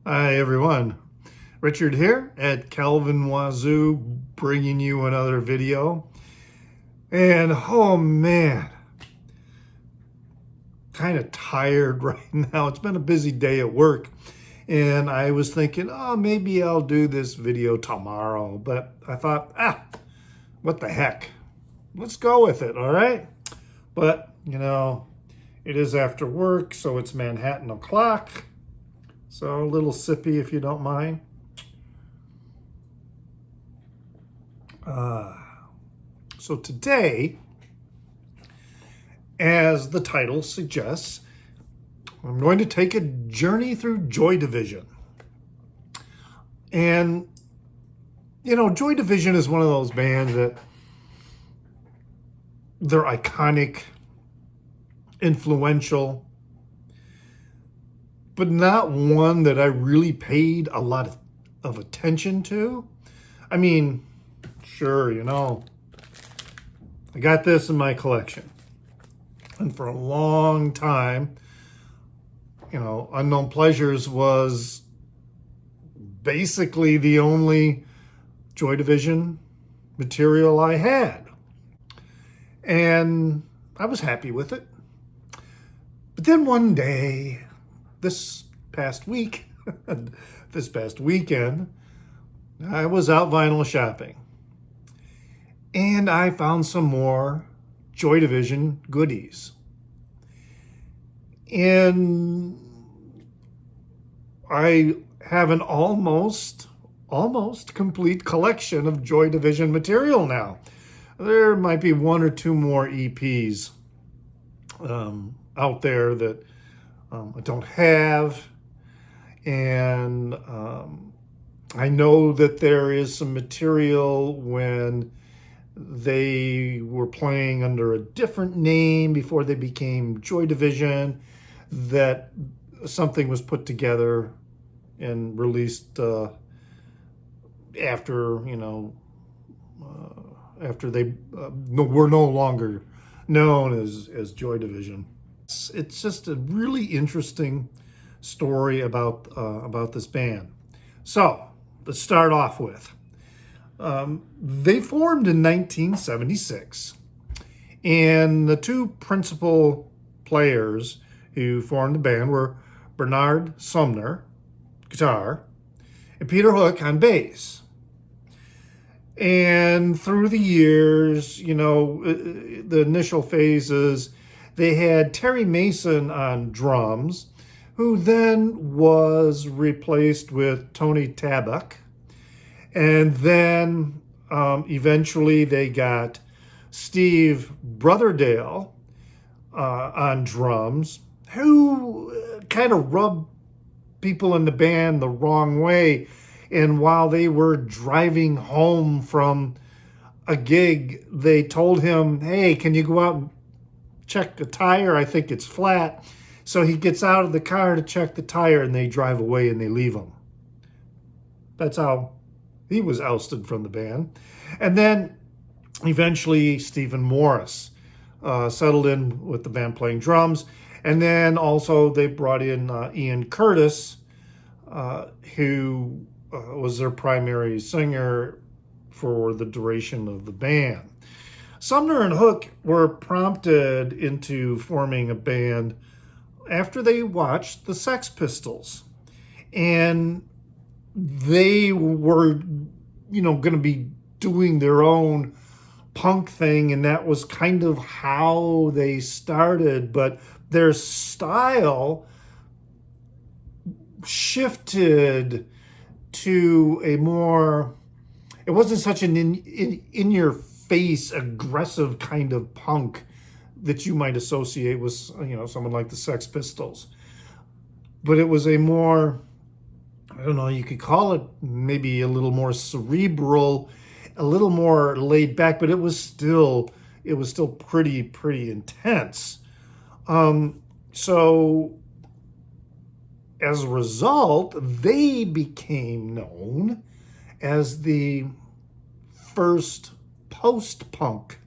Hi everyone, Richard here at Calvin Wazoo, bringing you another video. And oh man, kind of tired right now. It's been a busy day at work, and I was thinking, oh, maybe I'll do this video tomorrow. But I thought, what the heck? Let's go with it, all right? But, it is after work, so it's Manhattan o'clock. So a little sippy if you don't mind. So today, as the title suggests, I'm going to take a journey through Joy Division. And, Joy Division is one of those bands that they're iconic, influential, but not one that I really paid a lot of attention to. I mean, sure, I got this in my collection. And for a long time, Unknown Pleasures was basically the only Joy Division material I had. And I was happy with it. But then one day, this past weekend, I was out vinyl shopping. And I found some more Joy Division goodies. And I have an almost complete collection of Joy Division material now. There might be one or two more EPs out there that I don't have. And I know that there is some material when they were playing under a different name before they became Joy Division, that something was put together and released after they were no longer known as Joy Division. It's just a really interesting story about this band. So let's start off with. They formed in 1976, and the two principal players who formed the band were Bernard Sumner, guitar, and Peter Hook on bass. And through the years, the initial phases, they had Terry Mason on drums, who then was replaced with Tony Tabak. And then eventually they got Steve Brotherdale on drums, who kind of rubbed people in the band the wrong way. And while they were driving home from a gig, they told him, hey, can you go out and check the tire? I think it's flat. So he gets out of the car to check the tire, and they drive away and they leave him. That's how he was ousted from the band. And then eventually Stephen Morris settled in with the band playing drums. And then also they brought in Ian Curtis, who was their primary singer for the duration of the band. Sumner and Hook were prompted into forming a band after they watched the Sex Pistols. And they were, going to be doing their own punk thing, and that was kind of how they started. But their style shifted to a more, it wasn't such an in-your-face, aggressive kind of punk that you might associate with, someone like the Sex Pistols. But it was a more, I don't know, you could call it maybe a little more cerebral, a little more laid back, but it was still pretty intense. So as a result, they became known as the first post-punk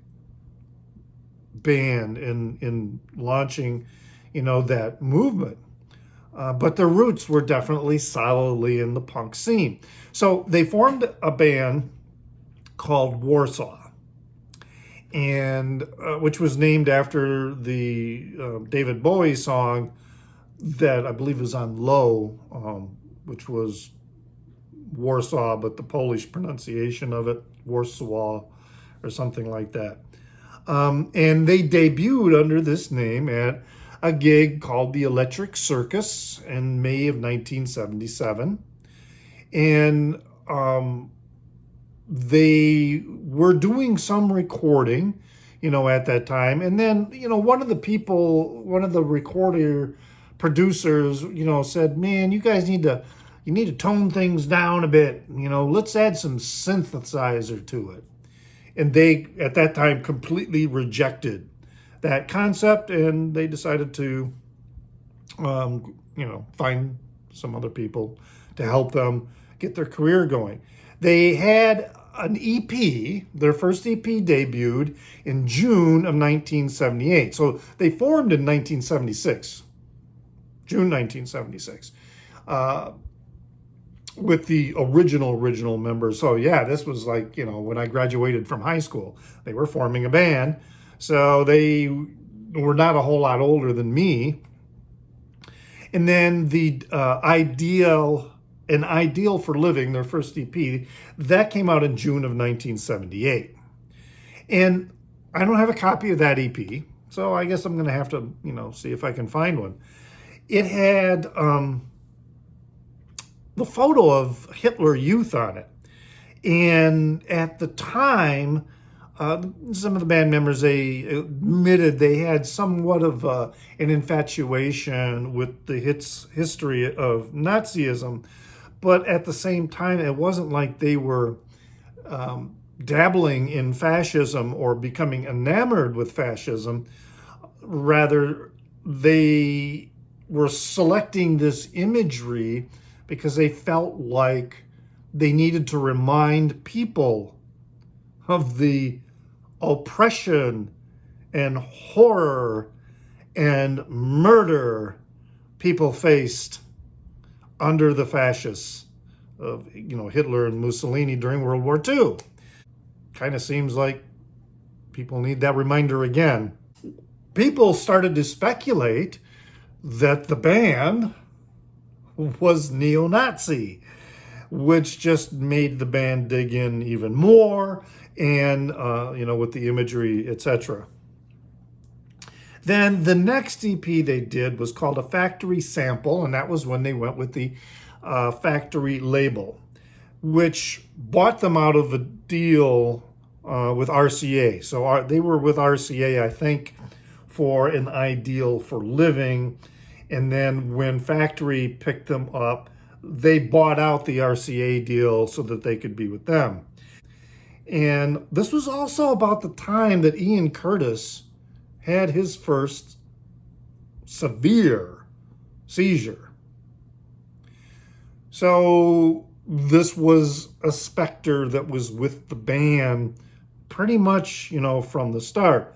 band in launching, that movement. but their roots were definitely solidly in the punk scene. So they formed a band called Warsaw, and which was named after the David Bowie song that I believe is on Low, which was Warsaw, but the Polish pronunciation of it, Warsaw, or something like that. And they debuted under this name at a gig called the Electric Circus in May of 1977. And they were doing some recording, at that time. And then, one of the recorder producers, said, "Man, you guys need to tone things down a bit. Let's add some synthesizer to it." And they, at that time, completely rejected that concept, and they decided to, find some other people to help them get their career going. They had an EP, their first EP debuted in June of 1978. So they formed in 1976, June 1976. With the original members. So yeah, this was like, when I graduated from high school, they were forming a band. So they were not a whole lot older than me. And then the Ideal for Living, their first EP, that came out in June of 1978. And I don't have a copy of that EP, so I guess I'm going to have to, see if I can find one. It had the photo of Hitler Youth on it. And at the time, some of the band members, they admitted they had somewhat of an infatuation with the history of Nazism. But at the same time, it wasn't like they were dabbling in fascism or becoming enamored with fascism. Rather, they were selecting this imagery because they felt like they needed to remind people of the oppression and horror and murder people faced under the fascists of, Hitler and Mussolini during World War II. Kind of seems like people need that reminder again. People started to speculate that the band was neo-Nazi, which just made the band dig in even more, and with the imagery, etc. Then the next EP they did was called A Factory Sample, and that was when they went with the Factory label, which bought them out of a deal with RCA. So they were with RCA, I think, for an Ideal for Living. And then when Factory picked them up, they bought out the RCA deal so that they could be with them. And this was also about the time that Ian Curtis had his first severe seizure. So this was a specter that was with the band pretty much, from the start.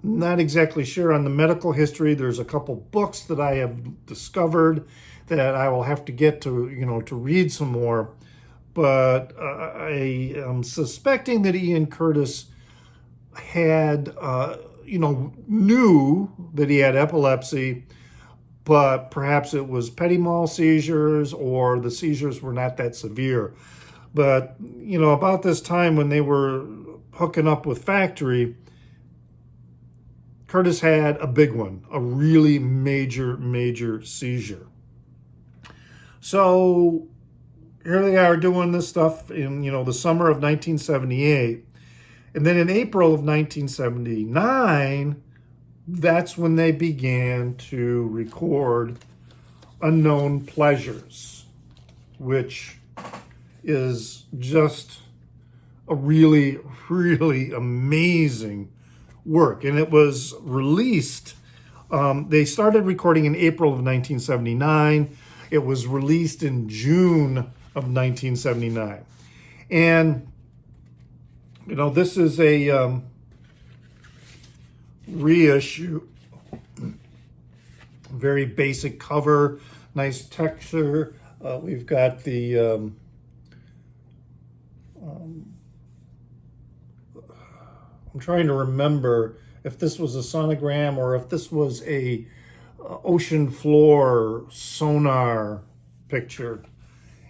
Not exactly sure on the medical history. There's a couple books that I have discovered that I will have to get to, to read some more. But I am suspecting that Ian Curtis had, knew that he had epilepsy, but perhaps it was petit mal seizures or the seizures were not that severe. But, about this time when they were hooking up with Factory, Curtis had a big one, a really major seizure. So here they are doing this stuff in, the summer of 1978. And then in April of 1979, that's when they began to record Unknown Pleasures, which is just a really amazing work. And it was released, they started recording in April of 1979. It was released in June of 1979. And, this is a reissue, very basic cover. nice texture. We've got the I'm trying to remember if this was a sonogram or if this was a ocean floor sonar picture.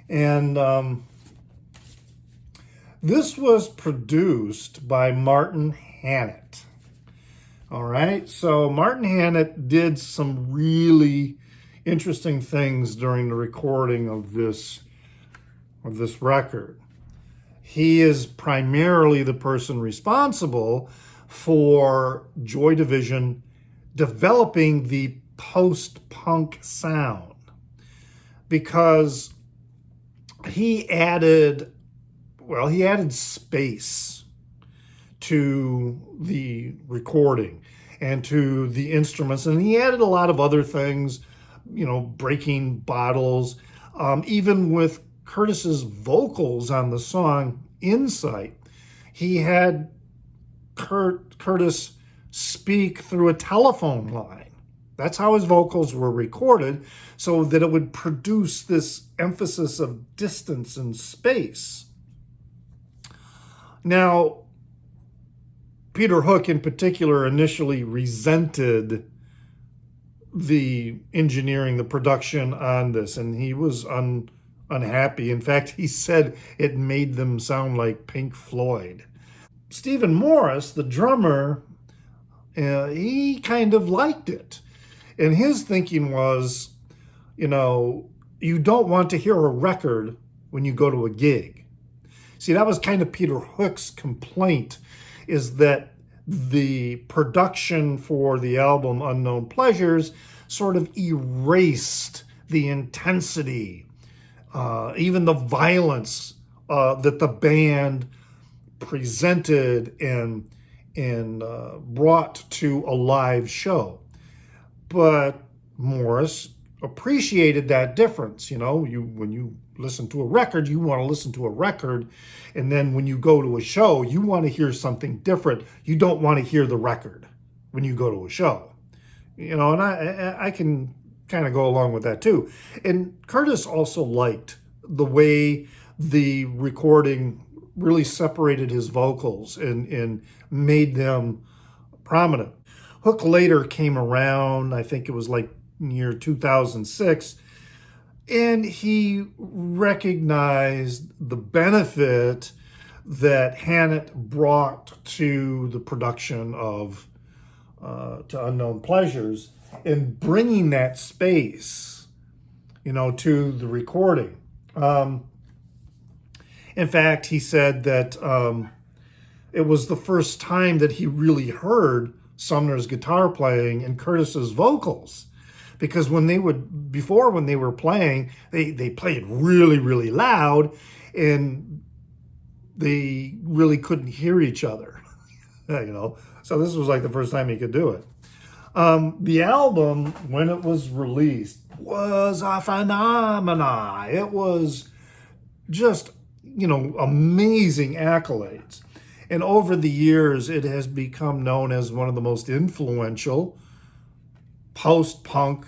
And this was produced by Martin Hannett. All right, so Martin Hannett did some really interesting things during the recording of this record. He is primarily the person responsible for Joy Division developing the post-punk sound, because he added space to the recording and to the instruments, and he added a lot of other things, breaking bottles, even with Curtis's vocals on the song Insight. He had Curtis speak through a telephone line. That's how his vocals were recorded, so that it would produce this emphasis of distance and space. Now, Peter Hook in particular initially resented the engineering, the production on this, and he was unhappy. In fact, he said it made them sound like Pink Floyd. Stephen Morris, the drummer, he kind of liked it. And his thinking was, you don't want to hear a record when you go to a gig. See, that was kind of Peter Hook's complaint, is that the production for the album Unknown Pleasures sort of erased the intensity, even the violence that the band presented and brought to a live show. But Morris appreciated that difference. When you listen to a record, you want to listen to a record, and then when you go to a show, you want to hear something different. You don't want to hear the record when you go to a show. And I can kind of go along with that too. And Curtis also liked the way the recording really separated his vocals and made them prominent. Hook later came around, I think it was like near 2006, and he recognized the benefit that Hannett brought to the production of to Unknown Pleasures in bringing that space, to the recording. In fact, he said that it was the first time that he really heard Sumner's guitar playing and Curtis's vocals, because when they were playing, they played really, really loud, and they really couldn't hear each other. So this was like the first time he could do it. The album, when it was released, was a phenomenon. It was just, amazing accolades. And over the years, it has become known as one of the most influential post-punk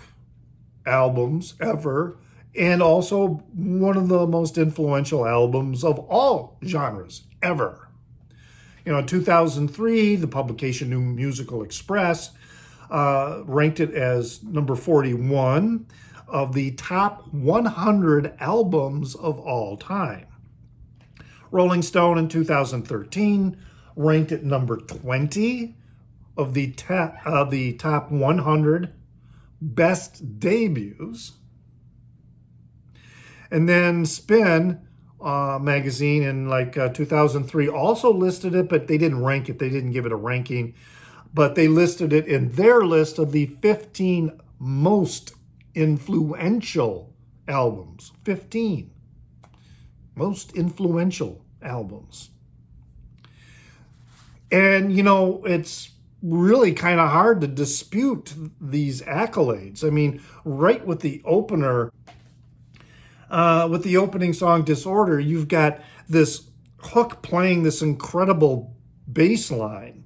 albums ever, and also one of the most influential albums of all genres ever. In 2003, the publication New Musical Express ranked it as number 41 of the top 100 albums of all time. Rolling Stone in 2013 ranked it number 20 of the top 100 best debuts. And then Spin magazine in 2003 also listed it, but they didn't rank it. They didn't give it a ranking, but they listed it in their list of the 15 most influential albums. 15 most influential albums. And, it's really kind of hard to dispute these accolades. I mean, right with the opener, with the opening song Disorder, you've got this Hook playing this incredible bass line.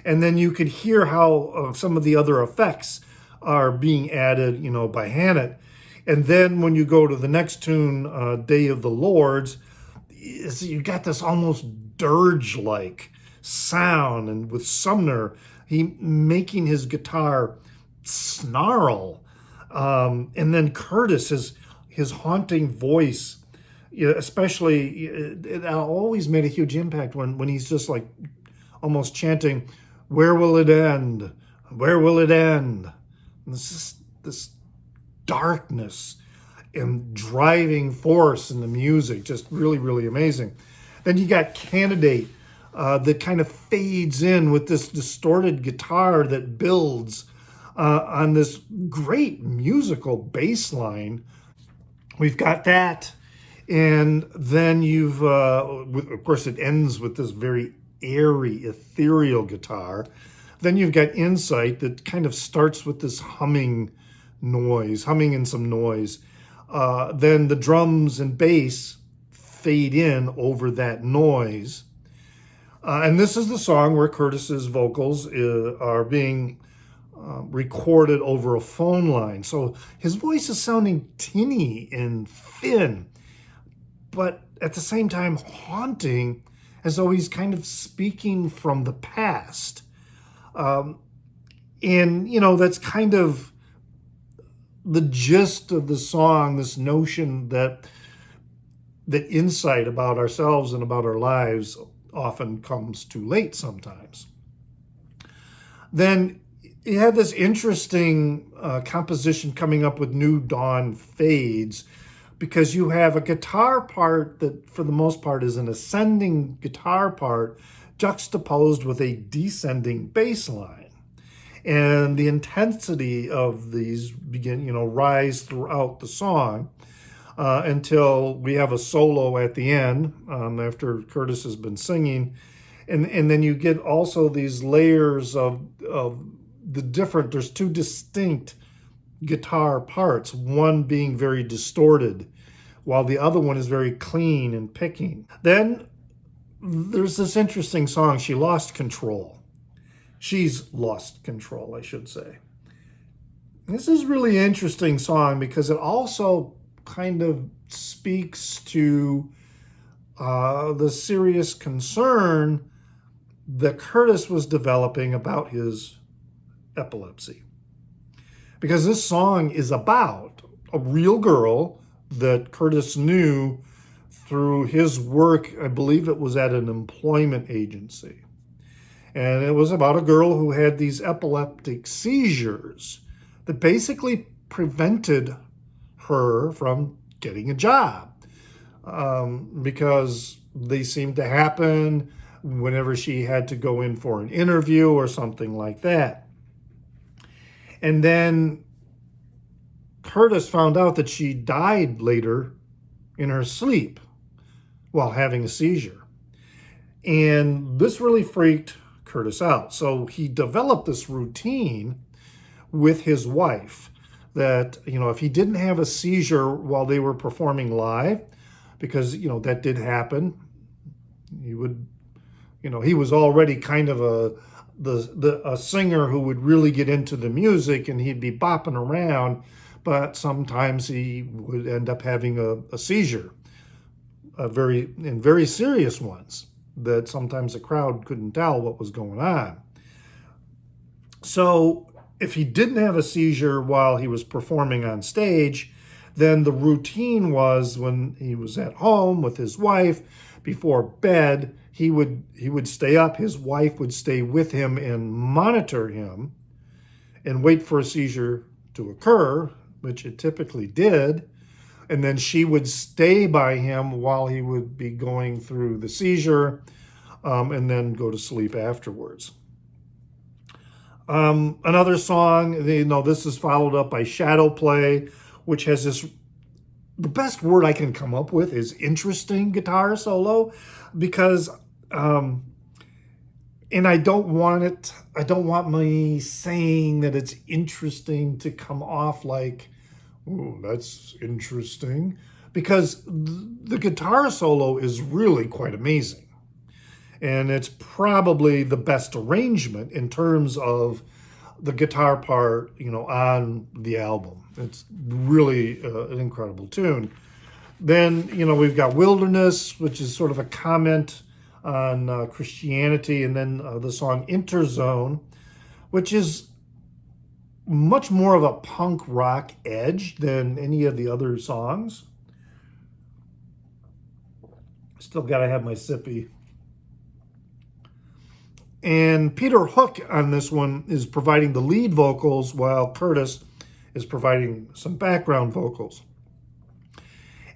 And then you could hear how some of the other effects are being added, by Hannett. And then when you go to the next tune, Day of the Lords, you got this almost dirge-like sound, and with Sumner, he making his guitar snarl, and then Curtis, his haunting voice, especially, it always made a huge impact when he's just like almost chanting, "Where will it end? Where will it end?" And this darkness and driving force in the music, just really, really amazing. Then you got Candidate, that kind of fades in with this distorted guitar that builds on this great musical bass line. We've got that. And then of course, it ends with this very airy, ethereal guitar. Then you've got Insight that kind of starts with this humming and some noise. Then the drums and bass fade in over that noise. And this is the song where Curtis's vocals are being recorded over a phone line. So his voice is sounding tinny and thin, but at the same time haunting, as though he's kind of speaking from the past. And, that's kind of the gist of the song, this notion that insight about ourselves and about our lives often comes too late sometimes. Then you have this interesting composition coming up with New Dawn Fades, because you have a guitar part that for the most part is an ascending guitar part juxtaposed with a descending bass line. And the intensity of these rise throughout the song until we have a solo at the end after Curtis has been singing. And then you get also these layers of the different, there's two distinct guitar parts, one being very distorted while the other one is very clean and picking. Then there's this interesting song, She's Lost Control, I should say. This is really interesting song because it also kind of speaks to the serious concern that Curtis was developing about his epilepsy. Because this song is about a real girl that Curtis knew through his work. I believe it was at an employment agency. And it was about a girl who had these epileptic seizures that basically prevented her from getting a job because they seemed to happen whenever she had to go in for an interview or something like that. And then Curtis found out that she died later in her sleep while having a seizure. And this really freaked Curtis out. So he developed this routine with his wife that, if he didn't have a seizure while they were performing live, because, that did happen, he would, he was already kind of a singer who would really get into the music and he'd be bopping around, but sometimes he would end up having a seizure, very serious ones that sometimes the crowd couldn't tell what was going on. So if he didn't have a seizure while he was performing on stage, then the routine was when he was at home with his wife before bed, he would stay up, his wife would stay with him and monitor him and wait for a seizure to occur, which it typically did. And then she would stay by him while he would be going through the seizure, and then go to sleep afterwards. Another song, this is followed up by Shadow Play, which has the best word I can come up with is interesting guitar solo, because, and I don't want me saying that it's interesting to come off like, ooh, that's interesting, because the guitar solo is really quite amazing. And it's probably the best arrangement in terms of the guitar part, on the album. It's really an incredible tune. Then, we've got Wilderness, which is sort of a comment on Christianity, and then the song Interzone, which is much more of a punk rock edge than any of the other songs. Still got to have my sippy. And Peter Hook on this one is providing the lead vocals while Curtis is providing some background vocals.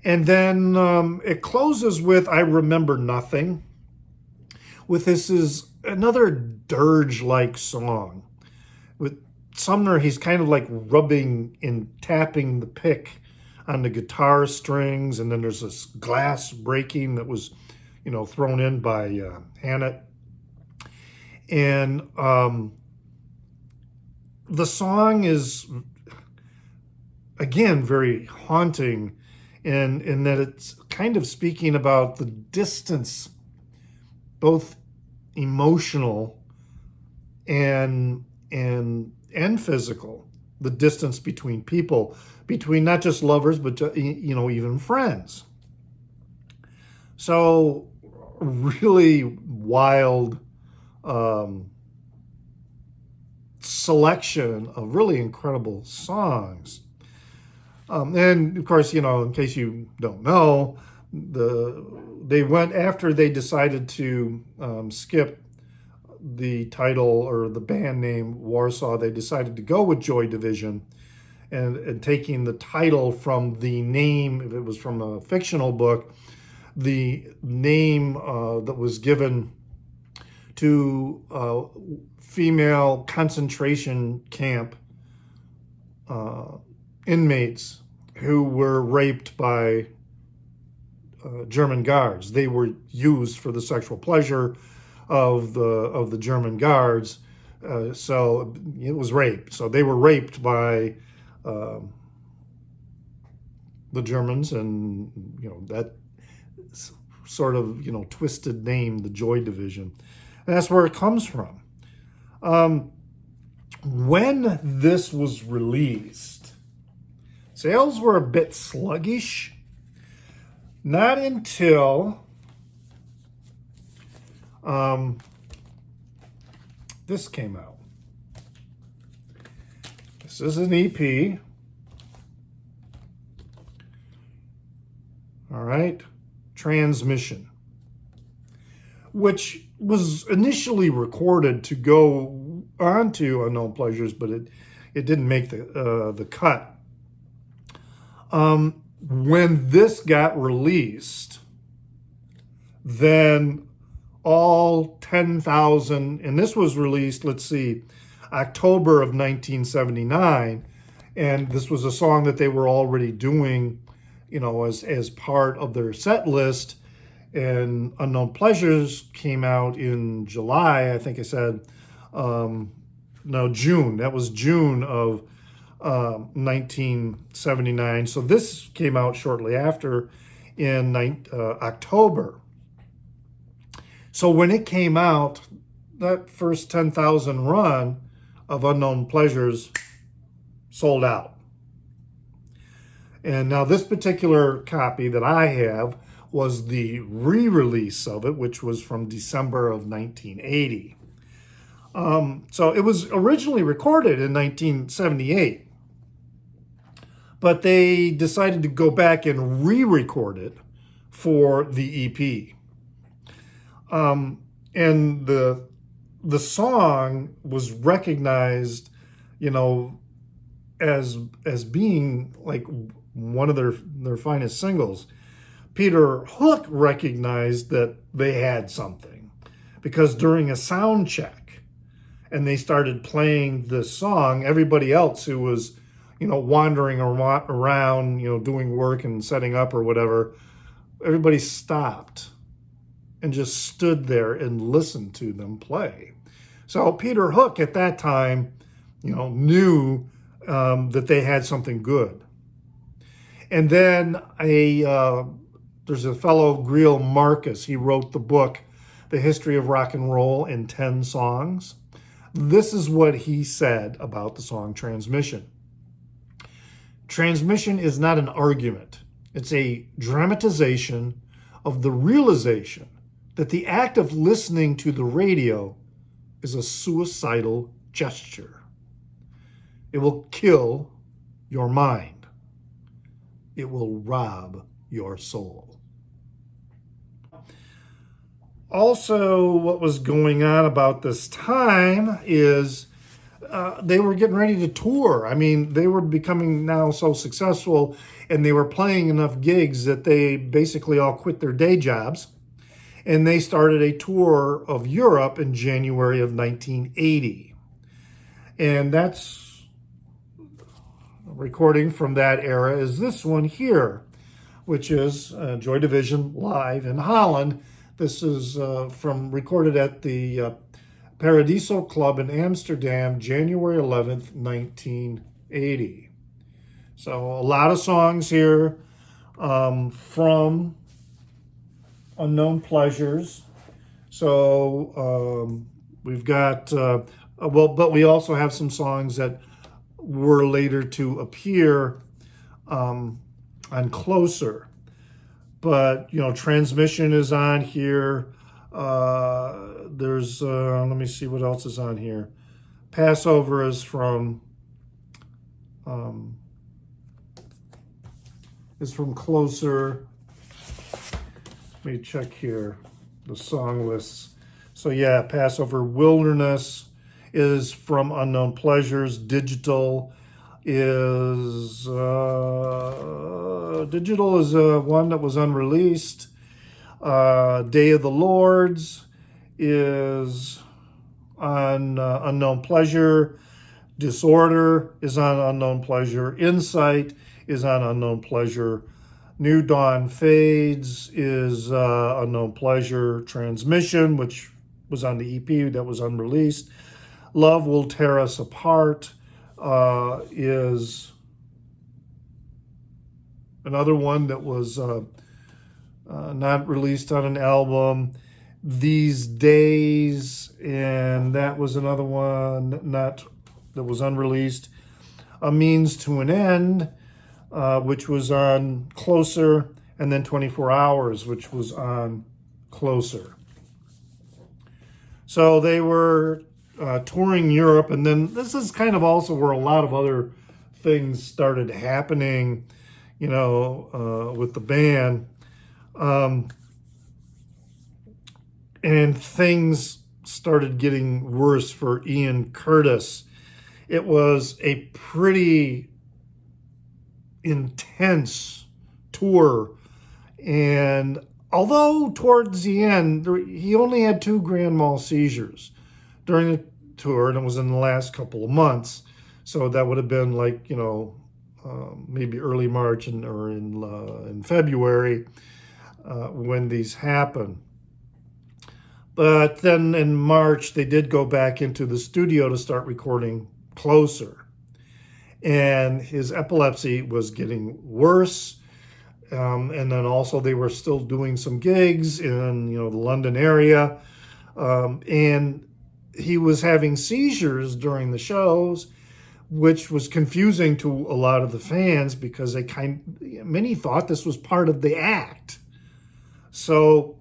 And then it closes with I Remember Nothing. With this is another dirge-like song. With Sumner, he's kind of like rubbing and tapping the pick on the guitar strings, and then there's this glass breaking that was, thrown in by Hannett. And the song is, again, very haunting in that it's kind of speaking about the distance, both emotional and physical, the distance between people, between not just lovers, but, even friends. So really wild selection of really incredible songs. And of course, in case you don't know, they went after they decided to skip the title or the band name Warsaw. They decided to go with Joy Division, and taking the title from the name, if it was from a fictional book, the name that was given to female concentration camp inmates who were raped by German guards. They were used for the sexual pleasure of the German guards, so it was rape. So they were raped by the Germans, and that sort of twisted name, the Joy Division, and that's where it comes from. When this was released, sales were a bit sluggish. Not until this came out. This is an EP. All right, Transmission, which was initially recorded to go onto Unknown Pleasures, but it didn't make the cut. When this got released, then all 10,000, and this was released, October of 1979, and this was a song that they were already doing, as part of their set list. And Unknown Pleasures came out in July, I think I said, June. That was June of 1979. So this came out shortly after in October. So when it came out, that first 10,000 run of Unknown Pleasures sold out. And now this particular copy that I have was the re-release of it, which was from December of 1980. So it was originally recorded in 1978, but they decided to go back and re-record it for the EP. And the song was recognized, as being like one of their finest singles. Peter Hook recognized that they had something, because during a sound check, and they started playing the song, everybody else who was, wandering around, doing work and setting up or whatever, everybody stopped and just stood there and listened to them play. So Peter Hook at that time, knew that they had something good. And then there's a fellow, Greil Marcus. He wrote the book, The History of Rock and Roll in 10 Songs. This is what he said about the song Transmission. Transmission is not an argument. It's a dramatization of the realization that the act of listening to the radio is a suicidal gesture. It will kill your mind. It will rob your soul. Also, what was going on about this time is they were getting ready to tour. I mean, they were becoming now so successful, and they were playing enough gigs that they basically all quit their day jobs, and they started a tour of Europe in January of 1980. And that's a recording from that era is this one here, which is Joy Division live in Holland. This is recorded at the Paradiso Club in Amsterdam, January 11th, 1980. So a lot of songs here from Unknown Pleasures. So we've got, but we also have some songs that were later to appear on Closer. But, Transmission is on here. There's, let me see what else is on here. Passover is from Closer. Let me check here, the song lists. So yeah, Passover. Wilderness is from Unknown Pleasures. Digital is one that was unreleased. Day of the Lords is on Unknown Pleasure. Disorder is on Unknown Pleasure. Insight is on Unknown Pleasure. New Dawn Fades is Unknown Pleasure. Transmission, which was on the EP that was unreleased. Love Will Tear Us Apart is another one that was not released on an album. These Days, and that was another one that was unreleased. A Means to an End, which was on Closer, and then 24 Hours, which was on Closer. So they were touring Europe, and then this is kind of also where a lot of other things started happening, with the band. And things started getting worse for Ian Curtis. It was a pretty intense tour, and although towards the end he only had 2 grand mal seizures during the tour, and it was in the last couple of months, so that would have been like maybe early March or in February when these happened. But then in March they did go back into the studio to start recording Closer, and his epilepsy was getting worse. And then also they were still doing some gigs in the London area, and he was having seizures during the shows, which was confusing to a lot of the fans because many thought this was part of the act. So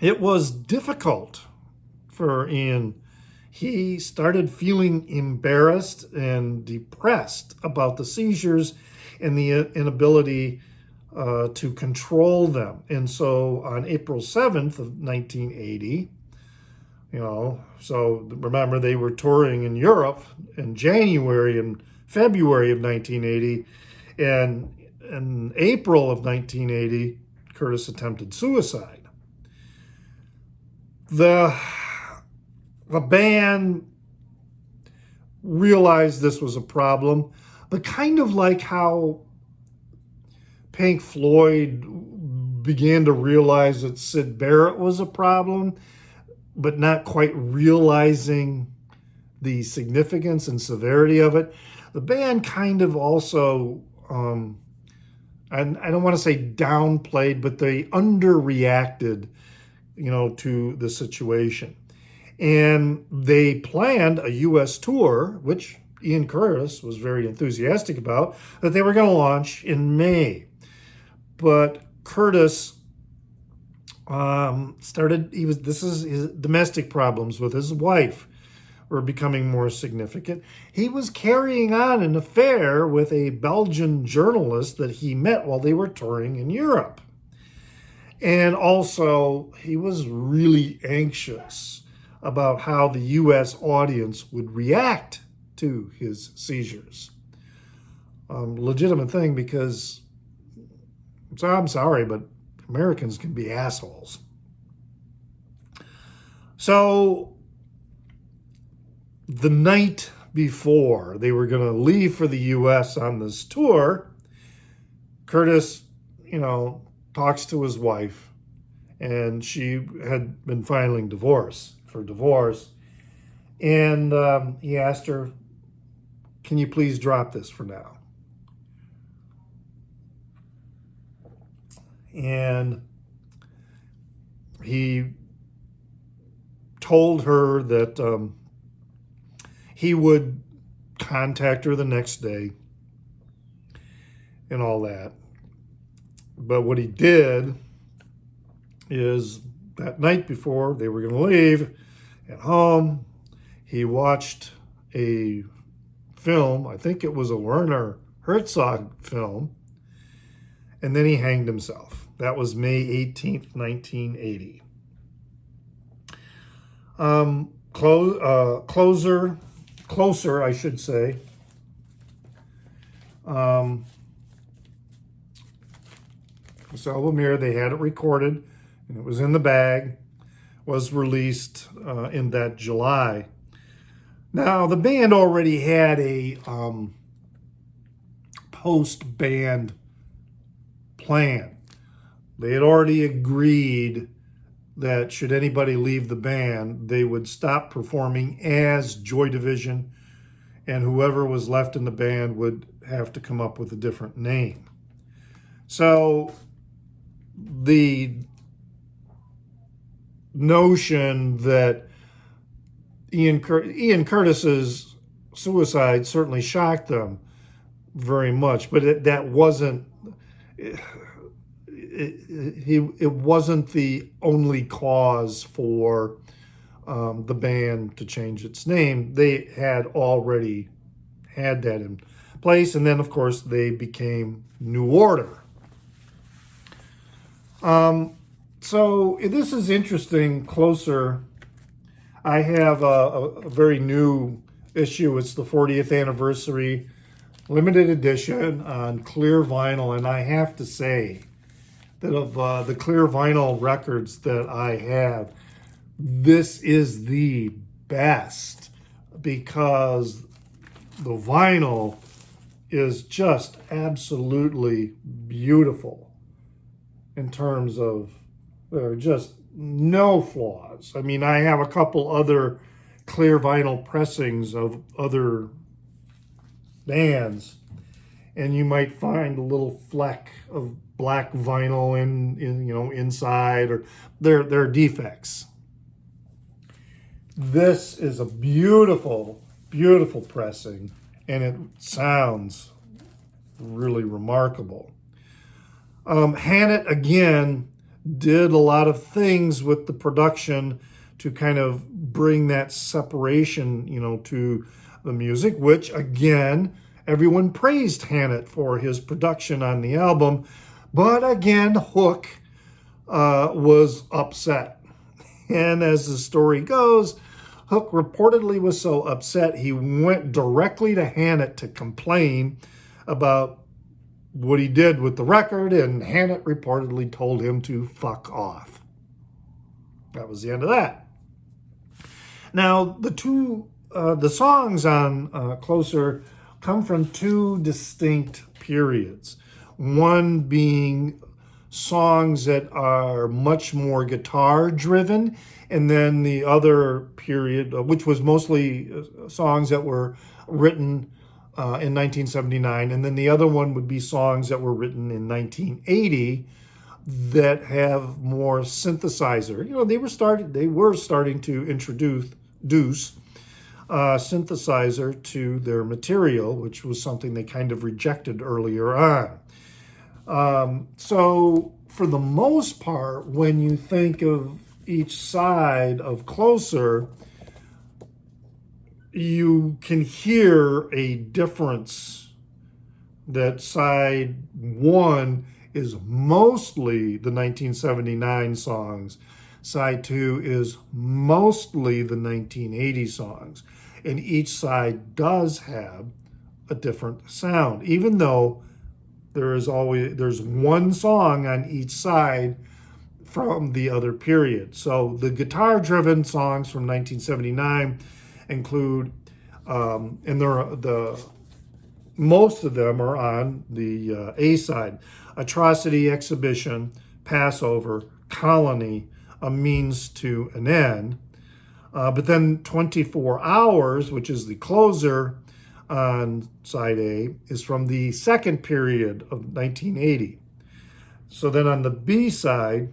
it was difficult for Ian. He started feeling embarrassed and depressed about the seizures and the inability to control them. And so on April 7th of 1980, so remember they were touring in Europe in January and February of 1980, and in April of 1980, Curtis attempted suicide. The band realized this was a problem, but kind of like how Pink Floyd began to realize that Syd Barrett was a problem, but not quite realizing the significance and severity of it, the band kind of also, and I don't want to say downplayed, but they underreacted, to the situation. And they planned a U.S. tour, which Ian Curtis was very enthusiastic about, that they were going to launch in May. But Curtis his domestic problems with his wife were becoming more significant. He was carrying on an affair with a Belgian journalist that he met while they were touring in Europe. And also, he was really anxious about how the U.S. audience would react to his seizures. Legitimate thing, because I'm sorry, but Americans can be assholes. So the night before they were going to leave for the U.S. on this tour, Curtis, talks to his wife, and she had been filing for divorce. And he asked her, "Can you please drop this for now?" And he told her that he would contact her the next day and all that. But what he did is that night before they were going to leave at home, he watched a film. I think it was a Werner Herzog film. And then he hanged himself. That was May 18th, 1980. Closer, I should say. This album here, they had it recorded, and it was in the bag, was released in that July. Now, the band already had a post-band plan. They had already agreed that should anybody leave the band, they would stop performing as Joy Division, and whoever was left in the band would have to come up with a different name. So the notion that Ian Curtis's suicide certainly shocked them very much, but that wasn't it wasn't the only cause for the band to change its name. They had already had that in place, and then of course they became New Order. So this is interesting. Closer, I have a very new issue. It's the 40th anniversary limited edition on clear vinyl, and I have to say that of the clear vinyl records that I have, this is the best, because the vinyl is just absolutely beautiful in terms of there are just no flaws. I mean, I have a couple other clear vinyl pressings of other bands, and you might find a little fleck of black vinyl inside, or there are defects. This is a beautiful, beautiful pressing, and it sounds really remarkable. Hannett again did a lot of things with the production to kind of bring that separation, to the music, which again, everyone praised Hannett for his production on the album. But again, Hook was upset. And as the story goes, Hook reportedly was so upset, he went directly to Hannett to complain about what he did with the record, and Hannett reportedly told him to fuck off. That was the end of that. Now, the songs on Closer come from two distinct periods. One being songs that are much more guitar driven, and then the other period, which was mostly songs that were written in 1979, and then the other one would be songs that were written in 1980, that have more synthesizer. They were starting to introduce synthesizer to their material, which was something they kind of rejected earlier on. So for the most part, when you think of each side of Closer, you can hear a difference, that side one is mostly the 1979 songs. Side two is mostly the 1980 songs. And each side does have a different sound, even though there's one song on each side from the other period. So the guitar-driven songs from 1979 include, and most of them are on the A side: Atrocity, Exhibition, Passover, Colony, A Means to an End. But then 24 Hours, which is the closer on side A, is from the second period of 1980. So then on the B side,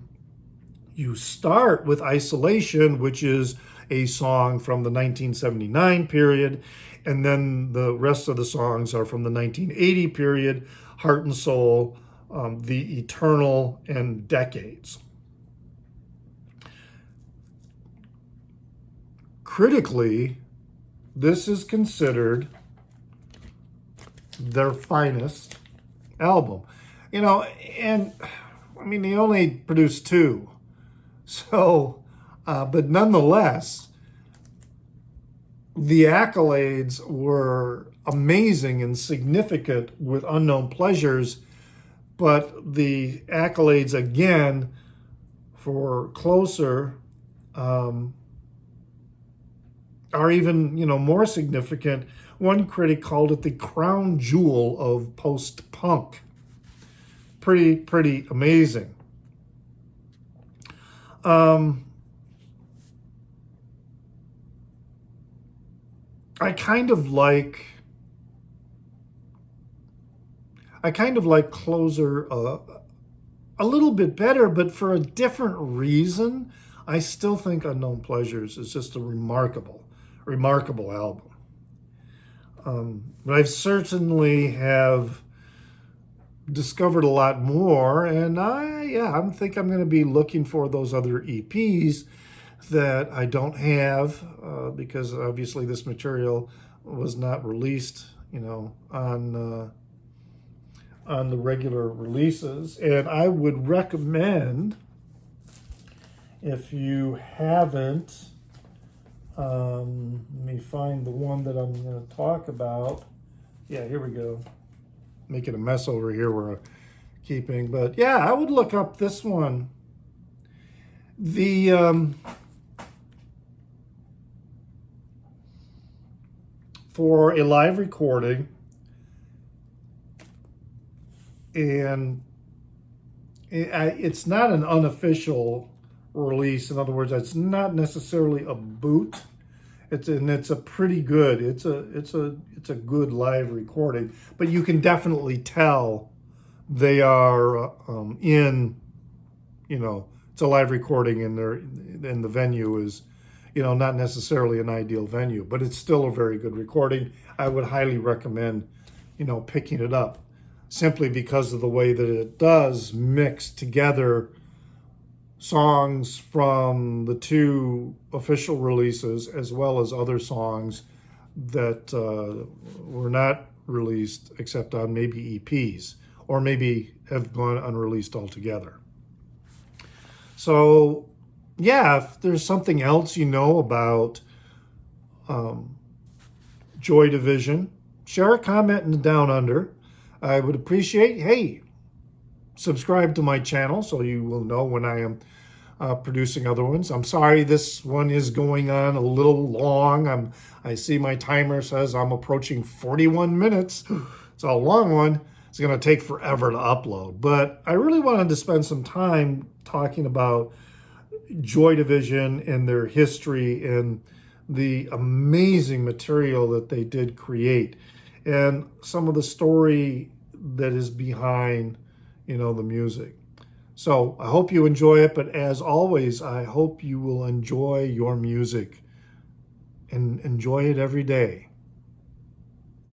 you start with Isolation, which is a song from the 1979 period, and then the rest of the songs are from the 1980 period: Heart and Soul, The Eternal, and Decades. Critically, this is considered their finest album. And I mean, they only produced two. So, but nonetheless, the accolades were amazing and significant with Unknown Pleasures, but the accolades again for Closer are even more significant. One critic called it the crown jewel of post-punk. Pretty amazing. I kind of like Closer a little bit better, but for a different reason. I still think Unknown Pleasures is just a remarkable album. But I certainly have discovered a lot more, and I think I'm going to be looking for those other EPs that I don't have, because obviously this material was not released, on the regular releases. And I would recommend, if you haven't, let me find the one that I'm going to talk about. Yeah, here we go. Making a mess over here where I'm keeping, but yeah, I would look up this one. The for a live recording, and it's not an unofficial release. In other words, it's not necessarily a boot. It's a pretty good. It's a good live recording, but you can definitely tell they are in. It's a live recording, and the venue is, not necessarily an ideal venue, but it's still a very good recording. I would highly recommend, picking it up, simply because of the way that it does mix together songs from the two official releases, as well as other songs that were not released except on maybe EPs, or maybe have gone unreleased altogether. So, yeah, if there's something else about Joy Division, share a comment in the Down Under. I would appreciate, hey, subscribe to my channel so you will know when I am producing other ones. I'm sorry this one is going on a little long. I see my timer says I'm approaching 41 minutes. It's a long one. It's going to take forever to upload. But I really wanted to spend some time talking about Joy Division and their history and the amazing material that they did create, and some of the story that is behind, the music. So I hope you enjoy it, but as always, I hope you will enjoy your music and enjoy it every day.